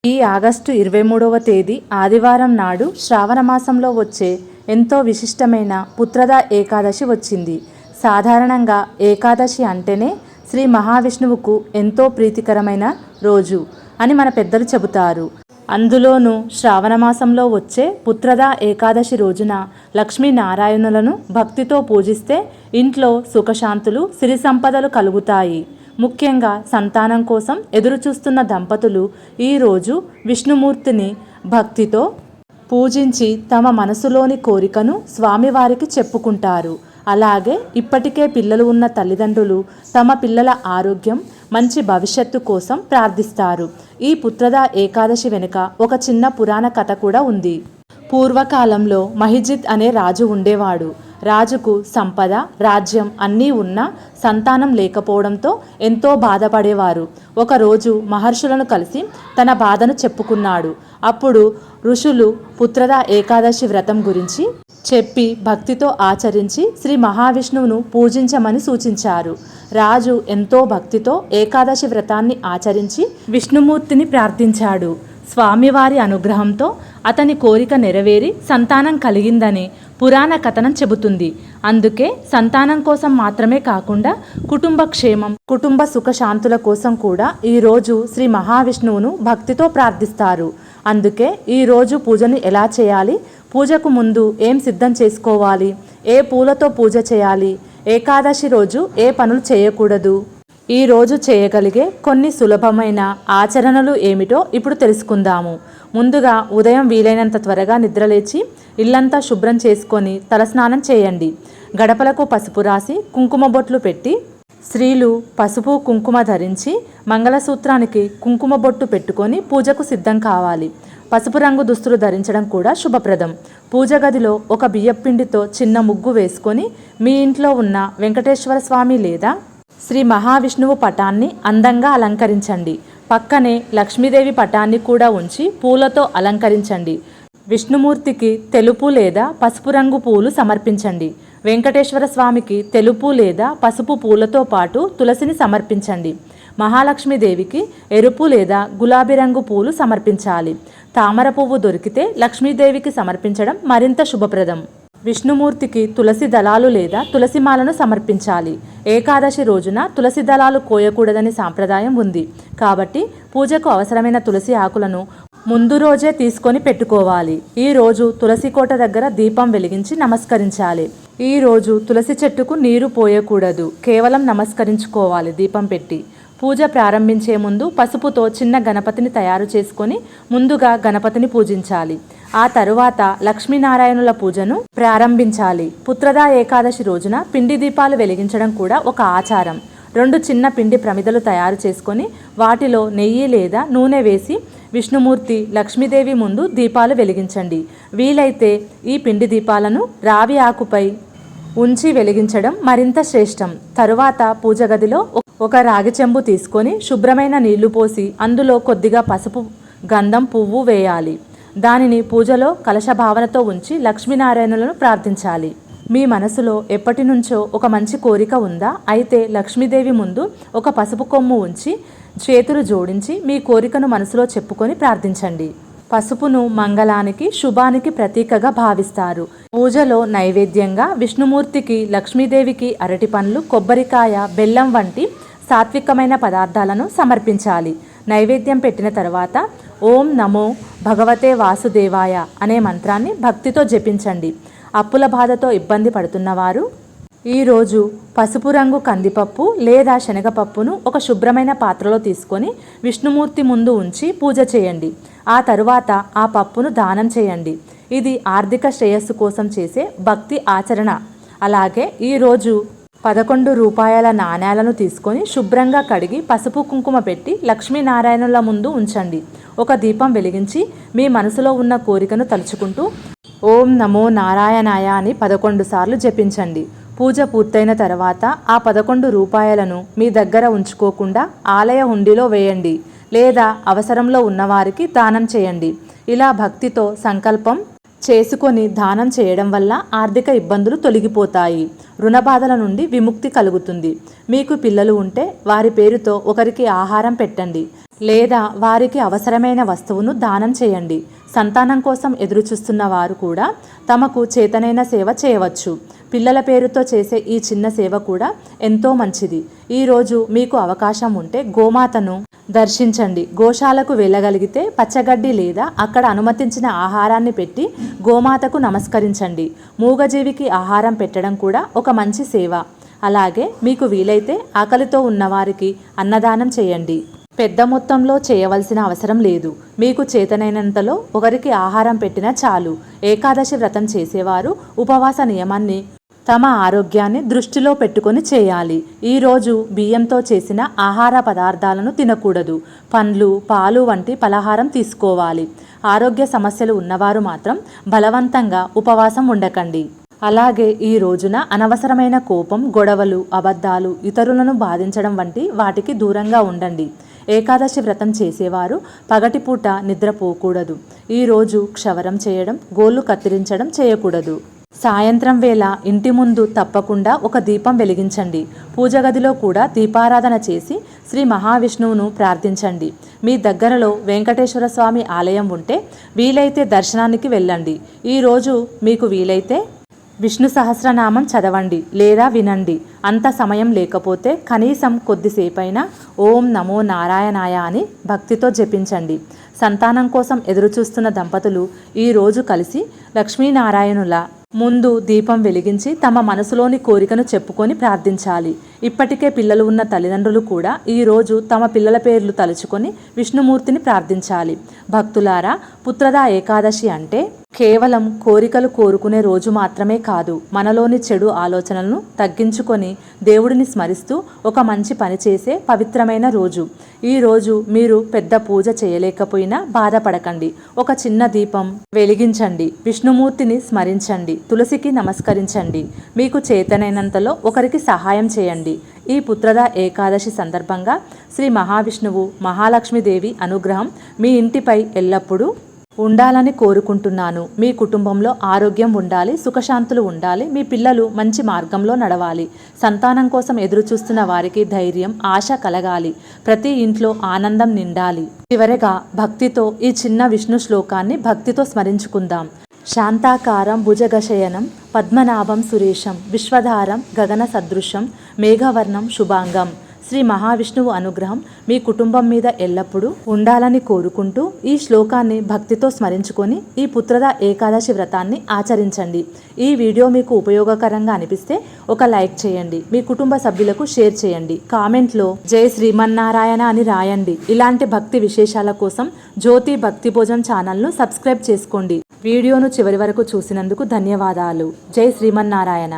ఈ ఆగస్టు 23వ తేదీ ఆదివారం నాడు శ్రావణ మాసంలో వచ్చే ఎంతో విశిష్టమైన పుత్రద ఏకాదశి వచ్చింది. సాధారణంగా ఏకాదశి అంటేనే శ్రీ మహావిష్ణువుకు ఎంతో ప్రీతికరమైన రోజు అని మన పెద్దలు చెబుతారు. అందులోనూ శ్రావణ మాసంలో వచ్చే పుత్రద ఏకాదశి రోజున లక్ష్మీనారాయణులను భక్తితో పూజిస్తే ఇంట్లో సుఖశాంతులు సిరి సంపదలు కలుగుతాయి. ముఖ్యంగా సంతానం కోసం ఎదురుచూస్తున్న దంపతులు ఈరోజు విష్ణుమూర్తిని భక్తితో పూజించి తమ మనసులోని కోరికను స్వామివారికి చెప్పుకుంటారు. అలాగే ఇప్పటికే పిల్లలు ఉన్న తల్లిదండ్రులు తమ పిల్లల ఆరోగ్యం మంచి భవిష్యత్తు కోసం ప్రార్థిస్తారు. ఈ పుత్రద ఏకాదశి వెనుక ఒక చిన్న పురాణ కథ కూడా ఉంది. పూర్వకాలంలో మహిజిత్ అనే రాజు ఉండేవాడు. రాజుకు సంపద, రాజ్యం అన్నీ ఉన్నా సంతానం లేకపోవడంతో ఎంతో బాధపడేవారు. ఒకరోజు మహర్షులను కలిసి తన బాధను చెప్పుకున్నాడు. అప్పుడు ఋషులు పుత్రద ఏకాదశి వ్రతం గురించి చెప్పి భక్తితో ఆచరించి శ్రీ మహావిష్ణువును పూజించమని సూచించారు. రాజు ఎంతో భక్తితో ఏకాదశి వ్రతాన్ని ఆచరించి విష్ణుమూర్తిని ప్రార్థించాడు. స్వామివారి అనుగ్రహంతో అతని కోరిక నెరవేరి సంతానం కలిగిందని పురాణ కథనం చెబుతుంది. అందుకే సంతానం కోసం మాత్రమే కాకుండా కుటుంబ క్షేమం, కుటుంబ సుఖశాంతుల కోసం కూడా ఈరోజు శ్రీ మహావిష్ణువును భక్తితో ప్రార్థిస్తారు. అందుకే ఈరోజు పూజను ఎలా చేయాలి, పూజకు ముందు ఏం సిద్ధం చేసుకోవాలి, ఏ పూలతో పూజ చేయాలి, ఏకాదశి రోజు ఏ పనులు చేయకూడదు, ఈరోజు చేయగలిగే కొన్ని సులభమైన ఆచరణలు ఏమిటో ఇప్పుడు తెలుసుకుందాము. ముందుగా ఉదయం వీలైనంత త్వరగా నిద్రలేచి ఇల్లంతా శుభ్రం చేసుకొని తలస్నానం చేయండి. గడపలకు పసుపు రాసి కుంకుమ బొట్లు పెట్టి స్త్రీలు పసుపు కుంకుమ ధరించి మంగళసూత్రానికి కుంకుమ బొట్టు పెట్టుకొని పూజకు సిద్ధం కావాలి. పసుపు రంగు దుస్తులు ధరించడం కూడా శుభప్రదం. పూజ గదిలో ఒక బియ్యపిండితో చిన్న ముగ్గు వేసుకొని మీ ఇంట్లో ఉన్న వెంకటేశ్వర స్వామి లేదా శ్రీ మహావిష్ణువు పటాన్ని అందంగా అలంకరించండి. పక్కనే లక్ష్మీదేవి పటాన్ని కూడా ఉంచి పూలతో అలంకరించండి. విష్ణుమూర్తికి తెలుపు లేదా పసుపు రంగు పూలు సమర్పించండి. వెంకటేశ్వర స్వామికి తెలుపు లేదా పసుపు పూలతో పాటు తులసిని సమర్పించండి. మహాలక్ష్మీదేవికి ఎరుపు లేదా గులాబీ రంగు పూలు సమర్పించాలి. తామర పువ్వు దొరికితే లక్ష్మీదేవికి సమర్పించడం మరింత శుభప్రదం. విష్ణుమూర్తికి తులసి దళాలు లేదా తులసిమాలను సమర్పించాలి. ఏకాదశి రోజున తులసి దళాలు కోయకూడదని సాంప్రదాయం ఉంది. కాబట్టి పూజకు అవసరమైన తులసి ఆకులను ముందు రోజే తీసుకొని పెట్టుకోవాలి. ఈ రోజు తులసి కోట దగ్గర దీపం వెలిగించి నమస్కరించాలి. ఈ రోజు తులసి చెట్టుకు నీరు పోయకూడదు, కేవలం నమస్కరించుకోవాలి దీపం పెట్టి. పూజ ప్రారంభించే ముందు పసుపుతో చిన్న గణపతిని తయారు చేసుకొని ముందుగా గణపతిని పూజించాలి. ఆ తరువాత లక్ష్మీనారాయణుల పూజను ప్రారంభించాలి. పుత్రద ఏకాదశి రోజున పిండి దీపాలు వెలిగించడం కూడా ఒక ఆచారం. 2 చిన్న పిండి ప్రమిదలు తయారు చేసుకొని వాటిలో నెయ్యి లేదా నూనె వేసి విష్ణుమూర్తి, లక్ష్మీదేవి ముందు దీపాలు వెలిగించండి. వీలైతే ఈ పిండి దీపాలను రావి ఆకుపై ఉంచి వెలిగించడం మరింత శ్రేష్టం. తరువాత పూజ గదిలో ఒక రాగి చెంబు తీసుకొని శుభ్రమైన నీళ్లు పోసి అందులో కొద్దిగా పసుపు, గంధం, పువ్వు వేయాలి. దానిని పూజలో కలశ భావనతో ఉంచి లక్ష్మీనారాయణులను ప్రార్థించాలి. మీ మనసులో ఎప్పటి నుంచో ఒక మంచి కోరిక ఉందా? అయితే లక్ష్మీదేవి ముందు ఒక పసుపు కొమ్ము ఉంచి చేతులు జోడించి మీ కోరికను మనసులో చెప్పుకొని ప్రార్థించండి. పసుపును మంగళానికి, శుభానికి ప్రతీకగా భావిస్తారు. పూజలో నైవేద్యంగా విష్ణుమూర్తికి, లక్ష్మీదేవికి అరటి పండ్లు, కొబ్బరికాయ, బెల్లం వంటి సాత్వికమైన పదార్థాలను సమర్పించాలి. నైవేద్యం పెట్టిన తర్వాత ఓం నమో భగవతే వాసుదేవాయ అనే మంత్రాన్ని భక్తితో జపించండి. అప్పుల బాధతో ఇబ్బంది పడుతున్నవారు ఈరోజు పసుపు రంగు కందిపప్పు లేదా శనగపప్పును ఒక శుభ్రమైన పాత్రలో తీసుకొని విష్ణుమూర్తి ముందు ఉంచి పూజ చేయండి. ఆ తరువాత ఆ పప్పును దానం చేయండి. ఇది ఆర్థిక శ్రేయస్సు కోసం చేసే భక్తి ఆచరణ. అలాగే ఈరోజు 11 రూపాయల నాణేలను తీసుకొని శుభ్రంగా కడిగి పసుపు కుంకుమ పెట్టి లక్ష్మీనారాయణుల ముందు ఉంచండి. ఒక దీపం వెలిగించి మీ మనసులో ఉన్న కోరికను తలుచుకుంటూ ఓం నమో నారాయణాయ అని 11 సార్లు జపించండి. పూజ పూర్తయిన తర్వాత ఆ 11 రూపాయలను మీ దగ్గర ఉంచుకోకుండా ఆలయ హుండీలో వేయండి లేదా అవసరంలో ఉన్నవారికి దానం చేయండి. ఇలా భక్తితో సంకల్పం చేసుకొని దానం చేయడం వల్ల ఆర్థిక ఇబ్బందులు తొలగిపోతాయి. రుణబాధల నుండి విముక్తి కలుగుతుంది. మీకు పిల్లలు ఉంటే వారి పేరుతో ఒకరికి ఆహారం పెట్టండి. లేదా వారికి అవసరమైన వస్తువును దానం చేయండి. సంతానం కోసం ఎదురుచూస్తున్న వారు కూడా తమకు చేతనైన సేవ చేయవచ్చు. పిల్లల పేరుతో చేసే ఈ చిన్న సేవ కూడా ఎంతో మంచిది. ఈరోజు మీకు అవకాశం ఉంటే గోమాతను దర్శించండి. గోశాలకు వెళ్ళగలిగితే పచ్చగడ్డి లేదా అక్కడ అనుమతించిన ఆహారాన్ని పెట్టి గోమాతకు నమస్కరించండి. మూగజీవికి ఆహారం పెట్టడం కూడా ఒక మంచి సేవ. అలాగే మీకు వీలైతే ఆకలితో ఉన్నవారికి అన్నదానం చేయండి. పెద్ద మొత్తంలో చేయవలసిన అవసరం లేదు. మీకు చేతనైనంతలో ఒకరికి ఆహారం పెట్టినా చాలు. ఏకాదశి వ్రతం చేసేవారు ఉపవాస నియమాన్ని తమ ఆరోగ్యాన్ని దృష్టిలో పెట్టుకొని చేయాలి. ఈరోజు బియ్యంతో చేసిన ఆహార పదార్థాలను తినకూడదు. పండ్లు, పాలు వంటి పలహారం తీసుకోవాలి. ఆరోగ్య సమస్యలు ఉన్నవారు మాత్రం బలవంతంగా ఉపవాసం ఉండకండి. అలాగే ఈ రోజున అనవసరమైన కోపం, గొడవలు, అబద్ధాలు, ఇతరులను బాధించడం వంటి వాటికి దూరంగా ఉండండి. ఏకాదశి వ్రతం చేసేవారు పగటిపూట నిద్రపోకూడదు. ఈరోజు క్షవరం చేయడం, గోళ్ళు కత్తిరించడం చేయకూడదు. సాయంత్రం వేళ ఇంటి ముందు తప్పకుండా ఒక దీపం వెలిగించండి. పూజ గదిలో కూడా దీపారాధన చేసి శ్రీ మహావిష్ణువును ప్రార్థించండి. మీ దగ్గరలో వెంకటేశ్వర స్వామి ఆలయం ఉంటే వీలైతే దర్శనానికి వెళ్ళండి. ఈరోజు మీకు వీలైతే విష్ణు సహస్రనామం చదవండి లేదా వినండి. అంత సమయం లేకపోతే కనీసం కొద్దిసేపైనా ఓం నమో నారాయణాయ అని భక్తితో జపించండి. సంతానం కోసం ఎదురుచూస్తున్న దంపతులు ఈరోజు కలిసి లక్ష్మీనారాయణుల ముందు దీపం వెలిగించి తమ మనసులోని కోరికను చెప్పుకొని ప్రార్థించాలి. ఇప్పటికే పిల్లలు ఉన్న తల్లిదండ్రులు కూడా ఈరోజు తమ పిల్లల పేర్లు తలుచుకొని విష్ణుమూర్తిని ప్రార్థించాలి. భక్తులారా, పుత్రదా ఏకాదశి అంటే కేవలం కోరికలు కోరుకునే రోజు మాత్రమే కాదు. మనలోని చెడు ఆలోచనలను తగ్గించుకొని దేవుడిని స్మరిస్తూ ఒక మంచి పని చేసే పవిత్రమైన రోజు. ఈ రోజు మీరు పెద్ద పూజ చేయలేకపోయినా బాధపడకండి. ఒక చిన్న దీపం వెలిగించండి, విష్ణుమూర్తిని స్మరించండి, తులసికి నమస్కరించండి. మీకు చేతనైనంతలో ఒకరికి సహాయం చేయండి. ఈ పుత్రదా ఏకాదశి సందర్భంగా శ్రీ మహావిష్ణువు, మహాలక్ష్మీదేవి అనుగ్రహం మీ ఇంటిపై ఎల్లప్పుడూ ఉండాలని కోరుకుంటున్నాను. మీ కుటుంబంలో ఆరోగ్యం ఉండాలి, సుఖశాంతులు ఉండాలి, మీ పిల్లలు మంచి మార్గంలో నడవాలి. సంతానం కోసం ఎదురు చూస్తున్న వారికి ధైర్యం, ఆశ కలగాలి. ప్రతి ఇంట్లో ఆనందం నిండాలి. చివరగా భక్తితో ఈ చిన్న విష్ణు శ్లోకాన్ని భక్తితో స్మరించుకుందాం. శాంతాకారం భుజగశయనం పద్మనాభం సురేశం విశ్వధారం గగన సదృశం మేఘవర్ణం శుభాంగం. శ్రీ మహావిష్ణువు అనుగ్రహం మీ కుటుంబం మీద ఎల్లప్పుడూ ఉండాలని కోరుకుంటూ ఈ శ్లోకాన్ని భక్తితో స్మరించుకొని ఈ పుత్రదా ఏకాదశి వ్రతాన్ని ఆచరించండి. ఈ వీడియో మీకు ఉపయోగకరంగా అనిపిస్తే ఒక లైక్ చేయండి. మీ కుటుంబ సభ్యులకు షేర్ చేయండి. కామెంట్లో జై శ్రీమన్నారాయణ అని రాయండి. ఇలాంటి భక్తి విశేషాల కోసం జ్యోతి భక్తి భోజనం ఛానల్ను సబ్స్క్రైబ్ చేసుకోండి. వీడియోను చివరి వరకు చూసినందుకు ధన్యవాదాలు. జై శ్రీమన్నారాయణ.